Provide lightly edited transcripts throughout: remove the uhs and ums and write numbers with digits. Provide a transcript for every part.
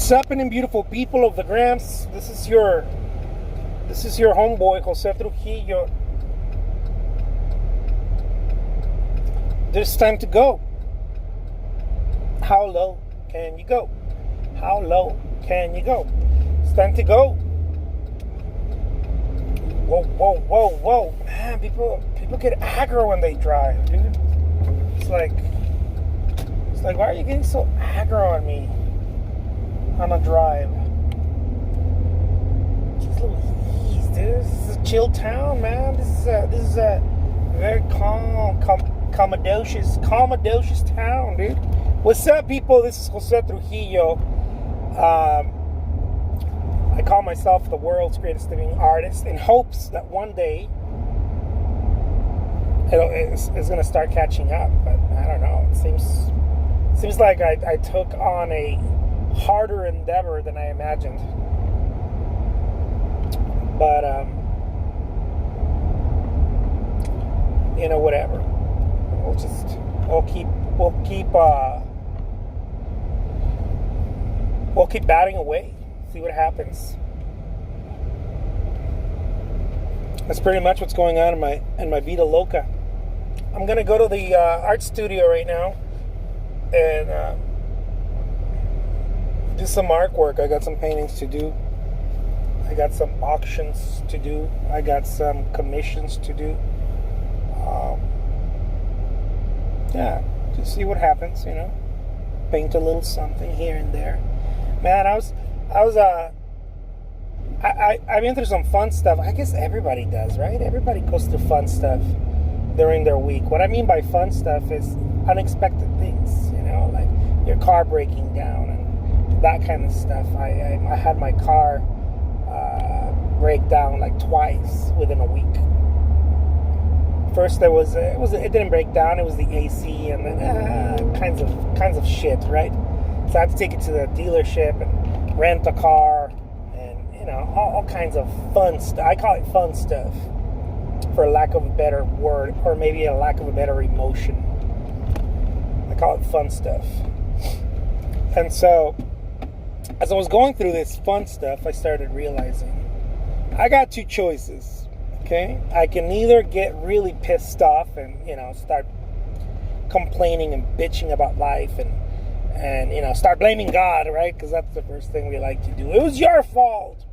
What's happening, beautiful people of the Grams? This is your homeboy Jose Trujillo. It's time to go. How low can you go? How low can you go? It's time to go. Whoa, whoa, whoa, whoa. Man, people get aggro when they drive, dude. It's like, why are you getting so aggro on me on a drive? Just a little ease, dude. This is a chill town, man. This is a very calm, commodocious town, dude. What's up, people? This is Jose Trujillo. I call myself the world's greatest living artist in hopes that one day it's going to start catching up. But I don't know. It seems like I took on a harder endeavor than I imagined. But whatever. We'll keep batting away. See what happens. That's pretty much what's going on in my Vida Loca. I'm gonna go to the art studio right now and do some artwork. I got some paintings to do. I got some auctions to do. I got some commissions to do. Yeah, just see what happens. Paint a little something here and there. Man, I've been through some fun stuff. I guess everybody does, right? Everybody goes through fun stuff during their week. What I mean by fun stuff is unexpected things, like your car breaking down and that kind of stuff. I had my car break down like twice within a week. First, it didn't break down. It was the AC and then kinds of shit, right? So I had to take it to the dealership and rent a car and, all kinds of fun stuff. I call it fun stuff for lack of a better word, or maybe a lack of a better emotion. I call it fun stuff. And so, as I was going through this fun stuff, I started realizing I got two choices, okay? I can either get really pissed off and, start complaining and bitching about life and start blaming God, right? Because that's the first thing we like to do. It was your fault,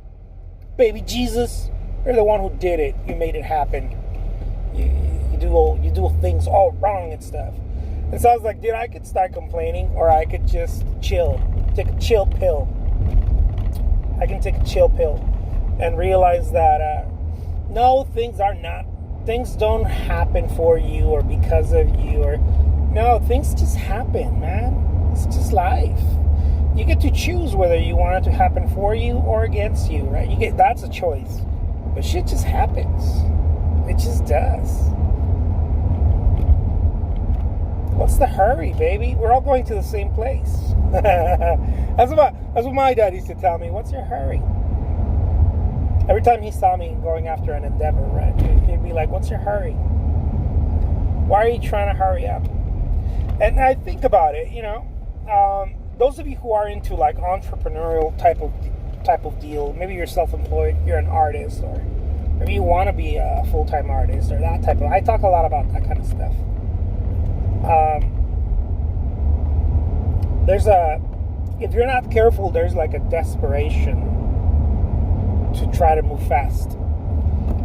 baby Jesus. You're the one who did it. You made it happen. You do things all wrong and stuff. And so I was like, dude, I could start complaining, or I could just chill, take a chill pill. I can take a chill pill and realize that no, things don't happen for you or because of you, or no, things just happen, man. It's just life. You get to choose whether you want it to happen for you or against you, right? That's a choice. But shit just happens. It just does. What's the hurry, baby? We're all going to the same place. That's what my dad used to tell me. What's your hurry? Every time he saw me going after an endeavor, right? He'd be like, what's your hurry? Why are you trying to hurry up? And I think about it, those of you who are into like entrepreneurial type of deal, maybe you're self-employed, you're an artist, or maybe you want to be a full-time artist, or that type of. I talk a lot about that kind of stuff. If you're not careful, there's like a desperation to try to move fast.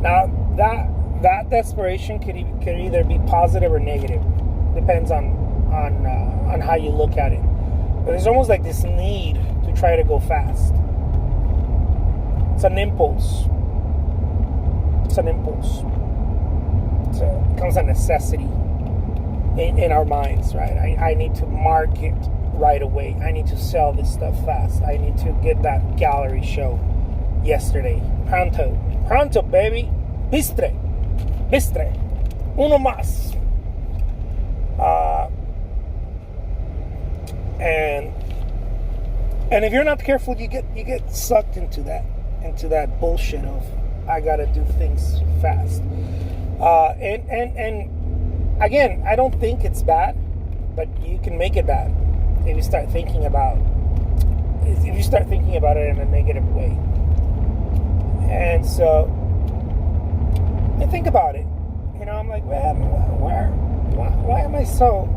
Now that desperation could either be positive or negative. Depends on how you look at it. But there's almost like this need to try to go fast. It's an impulse. It becomes a necessity in our minds, right? I need to market right away. I need to sell this stuff fast. I need to get that gallery show yesterday. Pronto, baby. Bistre. Uno más. And if you're not careful, you get sucked into that bullshit of I gotta do things fast. And again, I don't think it's bad, but you can make it bad if you start thinking thinking about it in a negative way. And so I think about it. I'm like, man, why am I so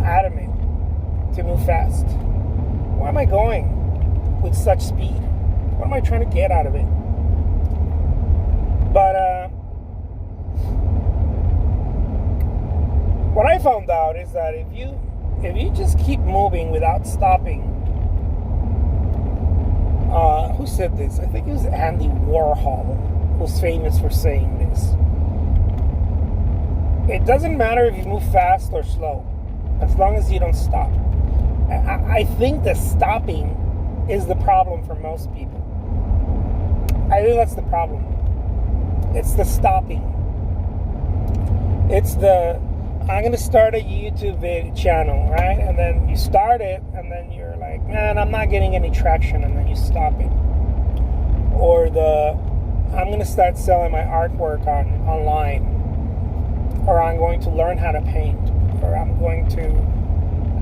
adamant to move fast? Why am I going with such speed? What am I trying to get out of it? But what I found out is that if you just keep moving without stopping, who said this? I think it was Andy Warhol, who's famous for saying this. It doesn't matter if you move fast or slow, as long as you don't stop. I think the stopping is the problem for most people. I think that's the problem. It's the stopping. It's I'm going to start a YouTube channel, right? And then you start it, and then you're like, man, I'm not getting any traction, and then you stop it. Or I'm going to start selling my artwork online. Or I'm going to learn how to paint. Or I'm going to,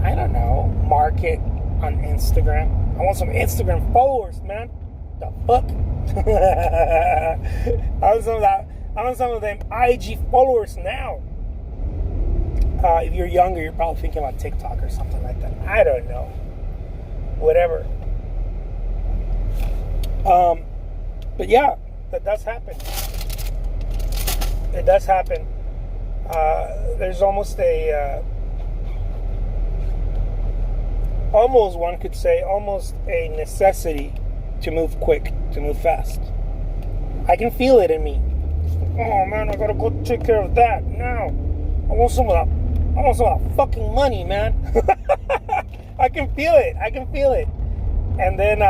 I don't know, market on Instagram. I want some Instagram followers, man. The fuck? I want some of them IG followers now. If you're younger, you're probably thinking about TikTok or something like that. I don't know. Whatever. But yeah, that does happen. It does happen. There's almost one could say, almost a necessity to move quick, to move fast. I can feel it in me. Oh man, I gotta go take care of that now. I want some of that fucking money, man. I can feel it. And then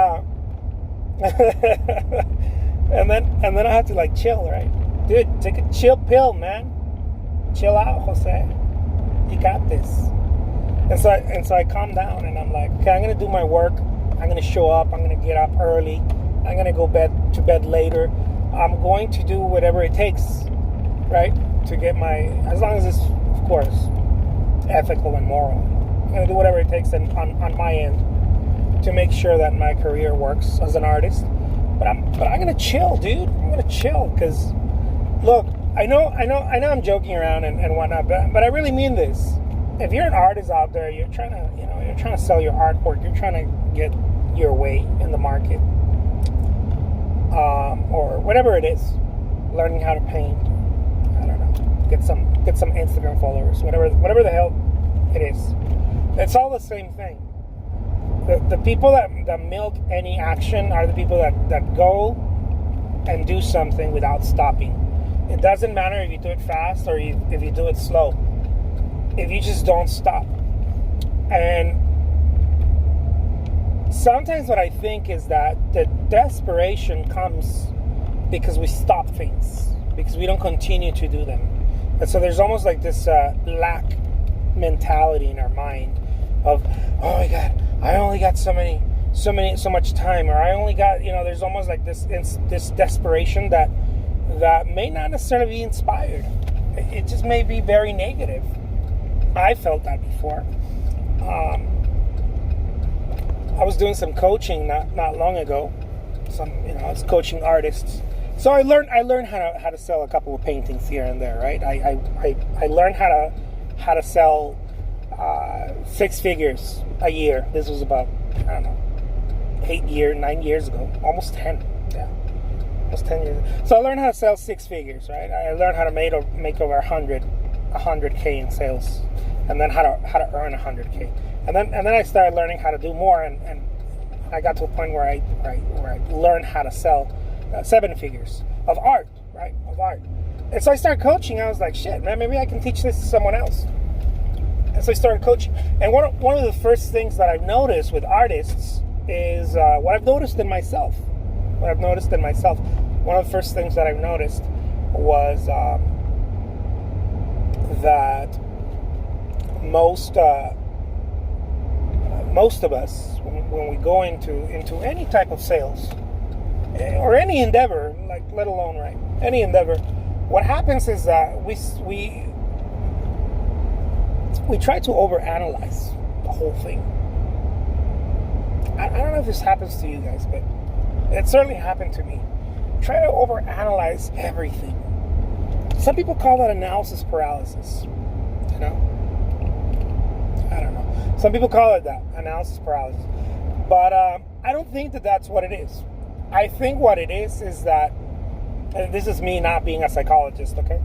and then I have to like chill, right? Dude, take a chill pill, man. Chill out, Jose. You got this. And so I calm down and I'm like, okay, I'm gonna do my work. I'm gonna show up. I'm gonna get up early. I'm gonna go to bed later. I'm going to do whatever it takes, right, to get as long as it's, of course, ethical and moral. I'm gonna do whatever it takes on my end to make sure that my career works as an artist. But I'm gonna chill, dude. I'm gonna chill because, look, I know I'm joking around and whatnot, but I really mean this. If you're an artist out there, you're trying to sell your artwork, you're trying to get your way in the market, or whatever it is, learning how to paint, I don't know, get some Instagram followers, whatever the hell it is. It's all the same thing. The people that milk any action are the people that go and do something without stopping. It doesn't matter if you do it fast or if you do it slow. If you just don't stop. And sometimes what I think is that the desperation comes because we stop things, because we don't continue to do them. And so there's almost like this lack mentality in our mind of, oh my God, I only got so much time, or I only got, there's almost like this desperation that may not necessarily be inspired. It just may be very negative. I felt that before. I was doing some coaching not long ago. I was coaching artists. So I learned how to sell a couple of paintings here and there, right? I learned how to sell 6 figures a year. This was about, I don't know, 9 years ago, almost 10. Yeah, almost 10 years. So I learned how to sell 6 figures, right? I learned how to make over 100K in sales, and then how to earn 100K, and then I started learning how to do more, and I got to a point where I learned how to sell 7 figures of art, right? Of art. And so I started coaching. I was like, shit, man, maybe I can teach this to someone else. And so I started coaching. And one of the first things that I've noticed with artists is what I've noticed in myself. One of the first things that I've noticed was that most of us, when we go into any type of sales or any endeavor, like let alone any endeavor, what happens is that we try to overanalyze the whole thing. I don't know know if this happens to you guys, but it certainly happened to me. Try to overanalyze everything. Some people call that analysis paralysis. You know? I don't know. Some people call it that, analysis paralysis. But I don't think that that's what it is. I think what it is that, and this is me not being a psychologist, okay?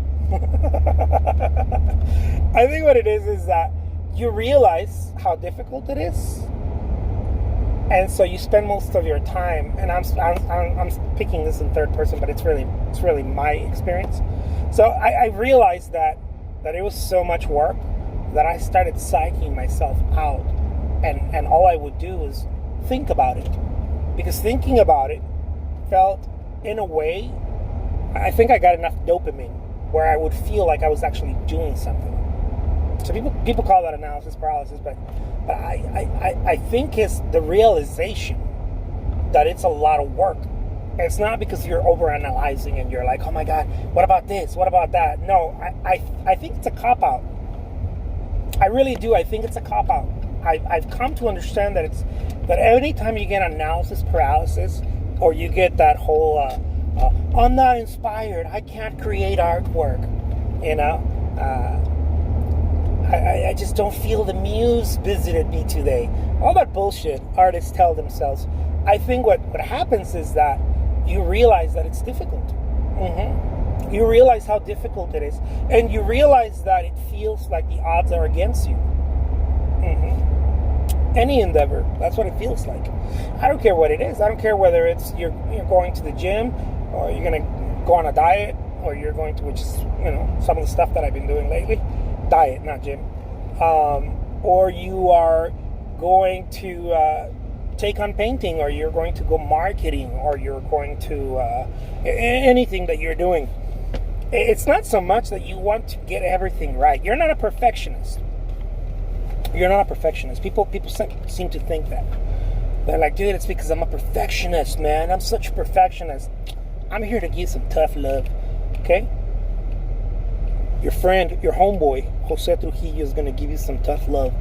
I think what it is that you realize how difficult it is, and so you spend most of your time. And I'm picking this in third person, but it's really my experience. So I realized that it was so much work that I started psyching myself out, and all I would do is think about it, because thinking about it felt, in a way, I think I got enough dopamine where I would feel like I was actually doing something. So people call that analysis paralysis, but I think it's the realization that it's a lot of work. It's not because you're overanalyzing and you're like, oh my God, what about this? What about that? No, I think it's a cop-out. I really do. I think it's a cop-out. I've come to understand that any time you get analysis paralysis, or you get that whole, I'm not inspired, I can't create artwork, you know? I just don't feel the muse visited me today. All that bullshit artists tell themselves. I think what happens is that you realize that it's difficult. Mm-hmm. You realize how difficult it is. And you realize that it feels like the odds are against you. Mm-hmm. Any endeavor, that's what it feels like. I don't care what it is. I don't care whether it's you're going to the gym, or you're going to go on a diet, or you're going to, which is, you know, some of the stuff that I've been doing lately. Diet, not gym. Or you are going to take on painting, or you're going to go marketing, or you're going to anything that you're doing. It's not so much that you want to get everything right. You're not a perfectionist. You're not a perfectionist. People seem to think that. They're like, dude, it's because I'm a perfectionist, man. I'm such a perfectionist. I'm here to give some tough love, okay? Your friend, your homeboy, Jose Trujillo, is going to give you some tough love.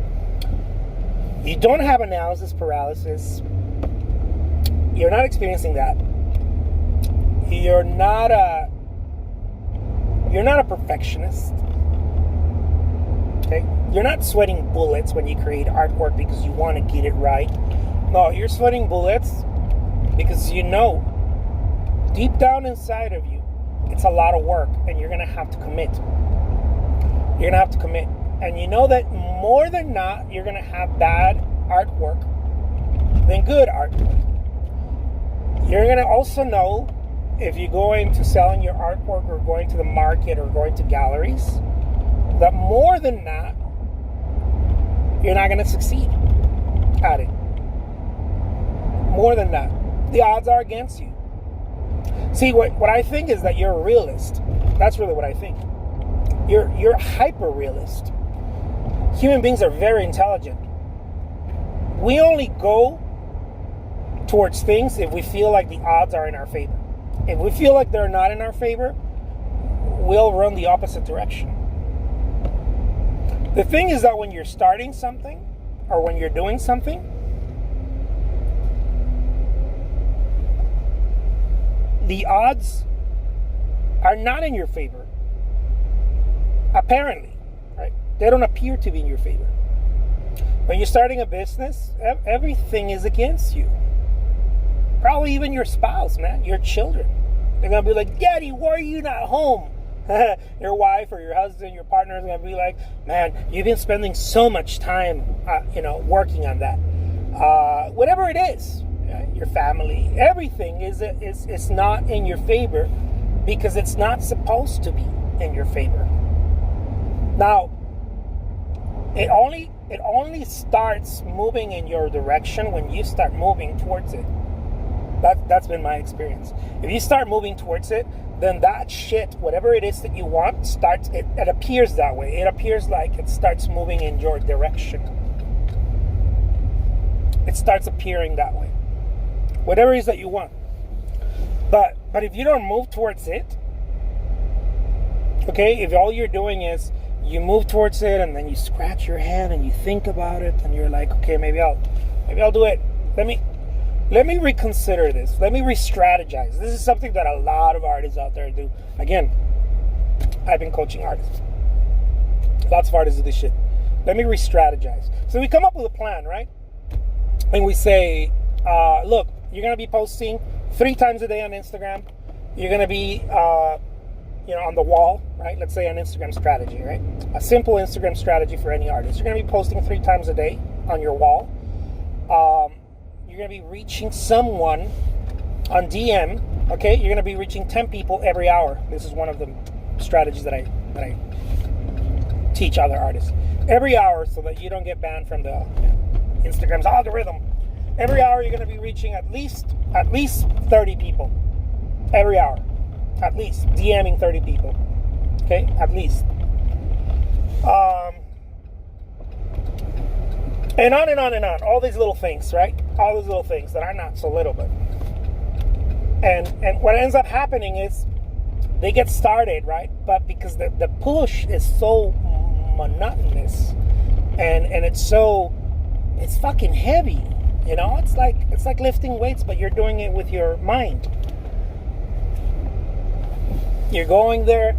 You don't have analysis paralysis. You're not experiencing that. You're not a perfectionist. Okay? You're not sweating bullets when you create artwork because you want to get it right. No, you're sweating bullets because you know deep down inside of you it's a lot of work, and you're going to have to commit. You're going to have to commit. And you know that more than not, you're going to have bad artwork than good artwork. You're going to also know, if you're going to selling your artwork or going to the market or going to galleries, that more than not, you're not going to succeed at it. More than that, the odds are against you. See, what I think is that you're a realist. That's really what I think. You're hyper-realist. Human beings are very intelligent. We only go towards things if we feel like the odds are in our favor. If we feel like they're not in our favor, we'll run the opposite direction. The thing is that when you're starting something, or when you're doing something, the odds are not in your favor. Apparently, right? They don't appear to be in your favor. When you're starting a business, everything is against you. Probably even your spouse, man, your children. They're going to be like, Daddy, why are you not home? Your wife or your husband, your partner is going to be like, man, you've been spending so much time, working on that. Whatever it is, your family, everything is not in your favor because it's not supposed to be in your favor. Now, it only starts moving in your direction when you start moving towards it. That's been my experience. If you start moving towards it, then that shit, whatever it is that you want, it appears that way. It appears like it starts moving in your direction. It starts appearing that way. Whatever it is that you want. But if you don't move towards it, okay, if all you're doing is you move towards it and then you scratch your head and you think about it and you're like, okay, maybe I'll do it. let me reconsider this. Let me re-strategize. This is something that a lot of artists out there do. Again, I've been coaching artists. Lots of artists do this shit. Let me re-strategize. So we come up with a plan, right? And we say, look, you're going to be posting 3 times a day on Instagram. You're going to be, on the wall, right? Let's say an Instagram strategy, right? A simple Instagram strategy for any artist. You're going to be posting 3 times a day on your wall. You're going to be reaching someone on DM, okay? You're going to be reaching 10 people every hour. This is one of the strategies that I teach other artists. Every hour, so that you don't get banned from the Instagram's algorithm. Every hour you're going to be reaching at least 30 people. Every hour. At least. DMing 30 people. Okay? At least. And on and on and on. All these little things, right? All these little things that are not so little, but... And what ends up happening is they get started, right? But because the push is so monotonous and it's fucking heavy, it's like lifting weights, but you're doing it with your mind. You're going there,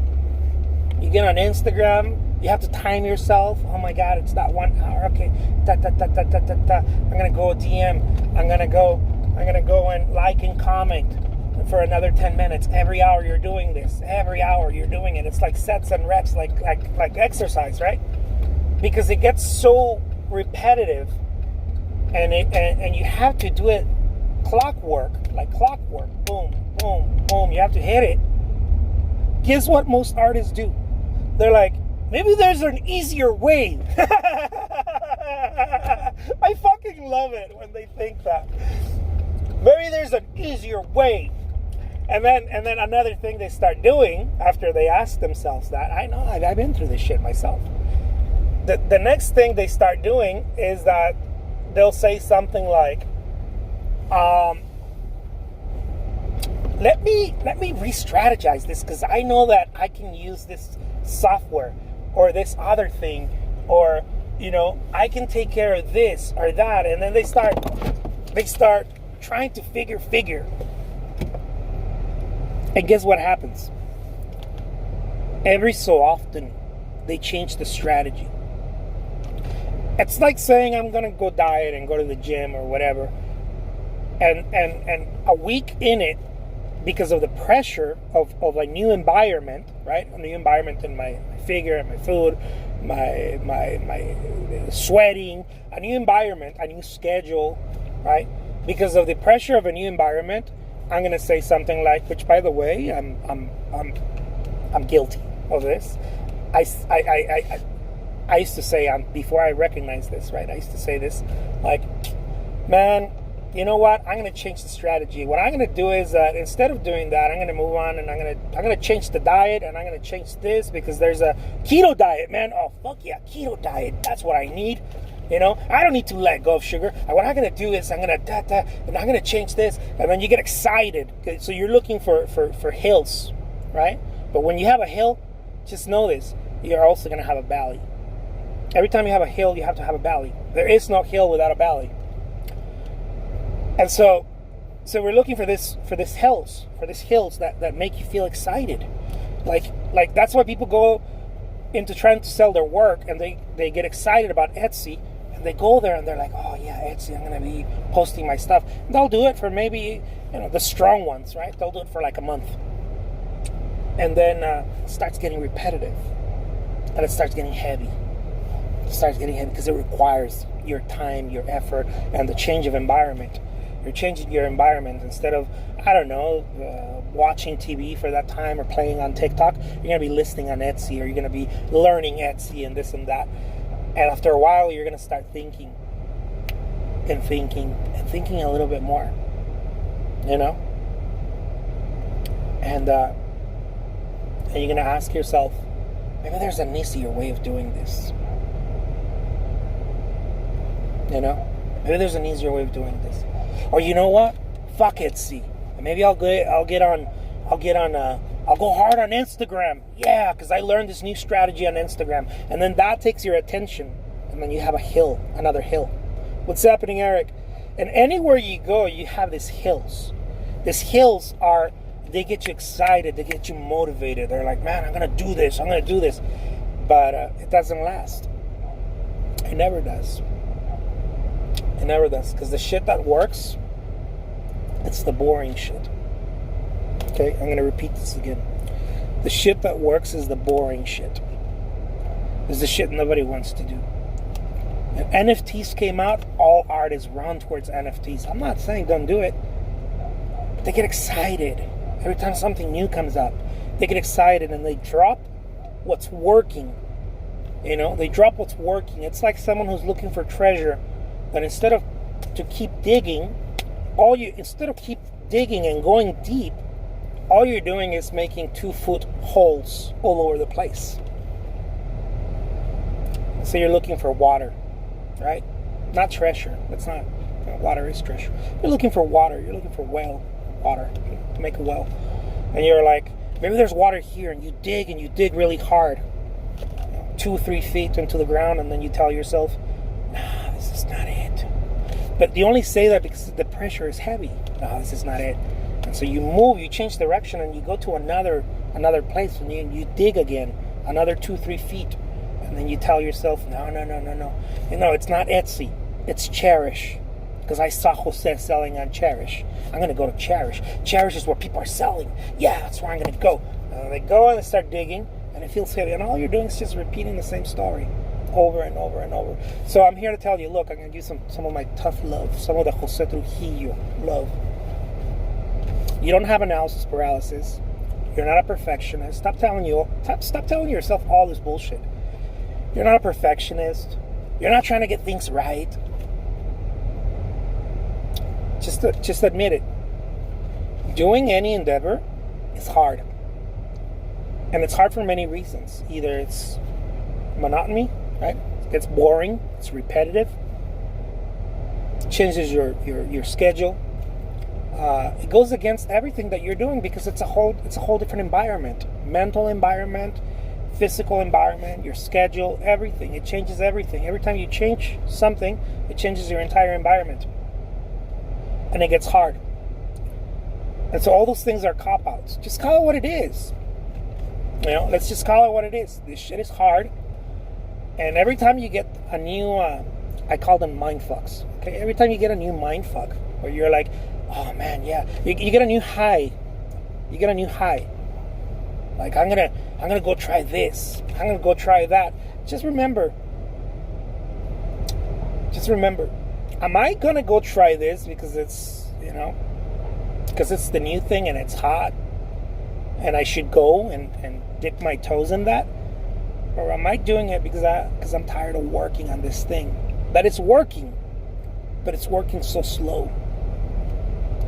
you get on Instagram, you have to time yourself. Oh my god, it's not 1 hour. Okay, I'm gonna go DM, I'm gonna go and like and comment for another 10 minutes. Every hour you're doing this. Every hour you're doing it. It's like sets and reps, like exercise, right? Because it gets so repetitive, and you have to do it like clockwork. Boom, boom, boom. You have to hit it. Guess what most artists do? They're like, maybe there's an easier way. I fucking love it when they think that. Maybe there's an easier way. And then another thing they start doing after they ask themselves that, I know, I've been through this shit myself. The next thing they start doing is that they'll say something like, let me re-strategize this, because I know that I can use this software or this other thing, or I can take care of this or that. And then they start trying to figure. And guess what happens? Every so often, they change the strategy. It's like saying, I'm going to go diet and go to the gym or whatever. And a week in it, because of the pressure of a new environment, right? A new environment in my figure and my food, my sweating, a new environment, a new schedule, right? Because of the pressure of a new environment, I'm going to say something like, which, by the way, I'm guilty of this. I used to say, before I recognized this, right? I used to say this, like, man, you know what? I'm going to change the strategy. What I'm going to do is that instead of doing that, I'm going to move on, and I'm going to change the diet, and I'm going to change this, because there's a keto diet, man. Oh, fuck yeah, keto diet. That's what I need. I don't need to let go of sugar. And what I'm going to do is I'm going to and I'm going to change this. And then you get excited. Okay? So you're looking for hills, right? But when you have a hill, just know this. You're also going to have a valley. Every time you have a hill, you have to have a valley. There is no hill without a valley. And so we're looking for these hills that make you feel excited. Like that's why people go into trying to sell their work, and they get excited about Etsy. They go there and they're like, oh yeah, Etsy, I'm going to be posting my stuff. And they'll do it for maybe, the strong ones, right? They'll do it for like a month. And then it starts getting repetitive. And it starts getting heavy. It starts getting heavy because it requires your time, your effort, and the change of environment. You're changing your environment. Instead of, watching TV for that time or playing on TikTok, you're going to be listening on Etsy, or you're going to be learning Etsy and this and that. And after a while, you're going to start thinking a little bit more, And you're going to ask yourself, maybe there's an easier way of doing this. Maybe there's an easier way of doing this. Or you know what? Fuck Etsy. Maybe I'll go hard on Instagram. Yeah, because I learned this new strategy on Instagram. And then that takes your attention. And then you have another hill. What's happening, Eric? And anywhere you go, you have these hills. These hills they get you excited, they get you motivated. They're like, man, I'm going to do this, I'm going to do this. But it doesn't last. It never does. It never does. Because the shit that works, it's the boring shit. Okay, I'm going to repeat this again. The shit that works is the boring shit. It's the shit nobody wants to do. If NFTs came out, all artists run towards NFTs. I'm not saying don't do it. But they get excited every time something new comes out. They get excited and they drop what's working. You know, they drop what's working. It's like someone who's looking for treasure, but instead of to keep digging, instead of keep digging and going deep, all you're doing is making 2-foot holes all over the place. So you're looking for water, right? Not treasure. That's not. Water is treasure. You're looking for water. You're looking for water to make a well. And you're like, maybe there's water here, and you dig really hard, 2-3 feet into the ground, and then you tell yourself, nah, this is not it. But you only say that because the pressure is heavy. No, this is not it. And so you move, you change direction, and you go to another place, and you dig again, another 2-3 feet. And then you tell yourself, no. You know, it's not Etsy. It's Cherish. Because I saw Jose selling on Cherish. I'm going to go to Cherish. Cherish is where people are selling. Yeah, that's where I'm going to go. And they go and they start digging, and it feels heavy. And all you're doing is just repeating the same story over and over and over. So I'm here to tell you, look, I'm going to use some of my tough love, some of the Jose Trujillo love. You don't have analysis paralysis. You're not a perfectionist. Stop telling yourself all this bullshit. You're not a perfectionist. You're not trying to get things right. Just admit it. Doing any endeavor is hard. And it's hard for many reasons. Either it's monotony, right? It gets boring. It's repetitive. It changes your schedule. It goes against everything that you're doing because it's a whole different environment. Mental environment, physical environment, your schedule, everything. It changes everything. Every time you change something, it changes your entire environment. And it gets hard. And so all those things are cop-outs. Just call it what it is. You know, let's just call it what it is. This shit is hard. And every time you get a new, I call them mindfucks. Okay, every time you get a new mindfuck, where you're like, oh man, yeah, you get a new high. You get a new high. Like I'm gonna go try this. I'm gonna go try that. Just remember. Am I gonna go try this because it's the new thing and it's hot, and I should go and dip my toes in that, or am I doing it because I'm tired of working on this thing that it's working, but it's working so slow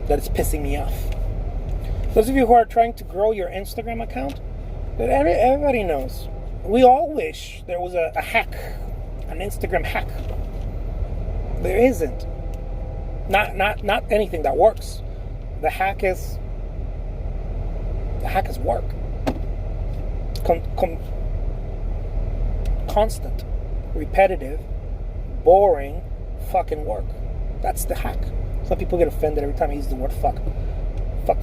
that it's pissing me off. Those of you who are trying to grow your Instagram account, that everybody knows. We all wish there was a hack, an Instagram hack. There isn't. Not anything that works. The hack is work. Constant, repetitive, boring, fucking work. That's the hack. Some people get offended every time I use the word fuck. Fuck.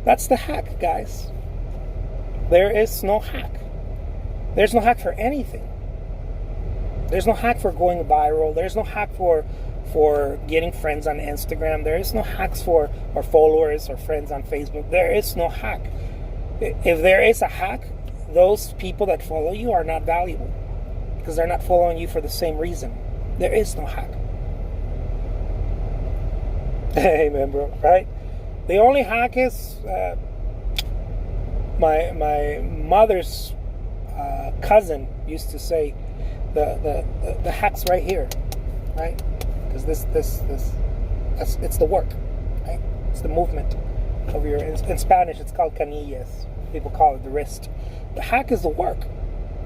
That's the hack, guys. There is no hack. There's no hack for anything. There's no hack for going viral. There's no hack for getting friends on Instagram. There is no hacks for our followers or friends on Facebook. There is no hack. If there is a hack, those people that follow you are not valuable because they're not following you for the same reason. There is no hack. Amen, bro. Right? The only hack is my mother's cousin used to say, the hack's right here, right? Because it's the work, right? It's the movement of your. In Spanish, it's called canillas. People call it the wrist. The hack is the work.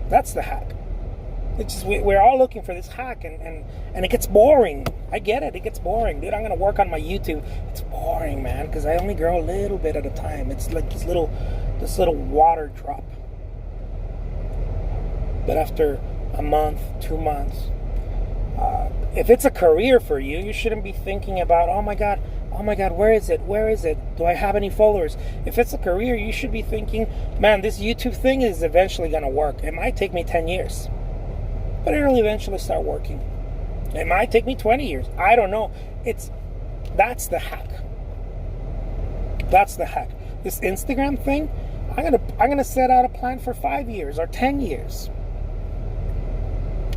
That's the hack. It's just we're all looking for this hack, and it gets boring. I get it. It gets boring, dude. I'm gonna work on my YouTube. It's boring, man, because I only grow a little bit at a time. It's like this little water drop. But after a month, 2 months, If it's a career for you, you shouldn't be thinking about, oh my God, where is it? Where is it? Do I have any followers? If it's a career, you should be thinking, man, this YouTube thing is eventually going to work. It might take me 10 years, but it'll eventually start working. It might take me 20 years. I don't know. That's the hack. That's the hack. This Instagram thing, I'm gonna set out a plan for 5 years or 10 years.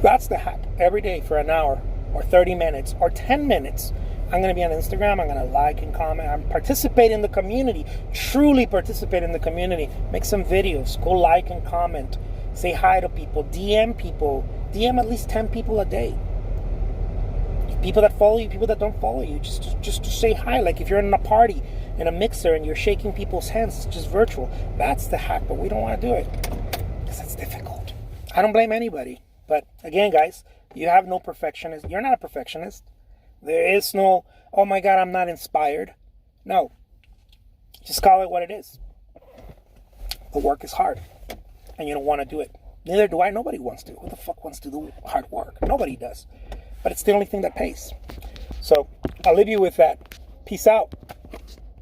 That's the hack. Every day for an hour or 30 minutes or 10 minutes, I'm going to be on Instagram. I'm going to like and comment. I'm participate in the community. Truly participate in the community. Make some videos. Go like and comment. Say hi to people. DM people. DM at least 10 people a day. People that follow you, people that don't follow you. Just to say hi. Like if you're in a party, in a mixer, and you're shaking people's hands, it's just virtual. That's the hack, but we don't want to do it because it's difficult. I don't blame anybody. But again, guys, you have no perfectionist. You're not a perfectionist. There is no, oh my God, I'm not inspired. No. Just call it what it is. The work is hard. And you don't want to do it. Neither do I. Nobody wants to. Who the fuck wants to do hard work? Nobody does. But it's the only thing that pays. So I'll leave you with that. Peace out.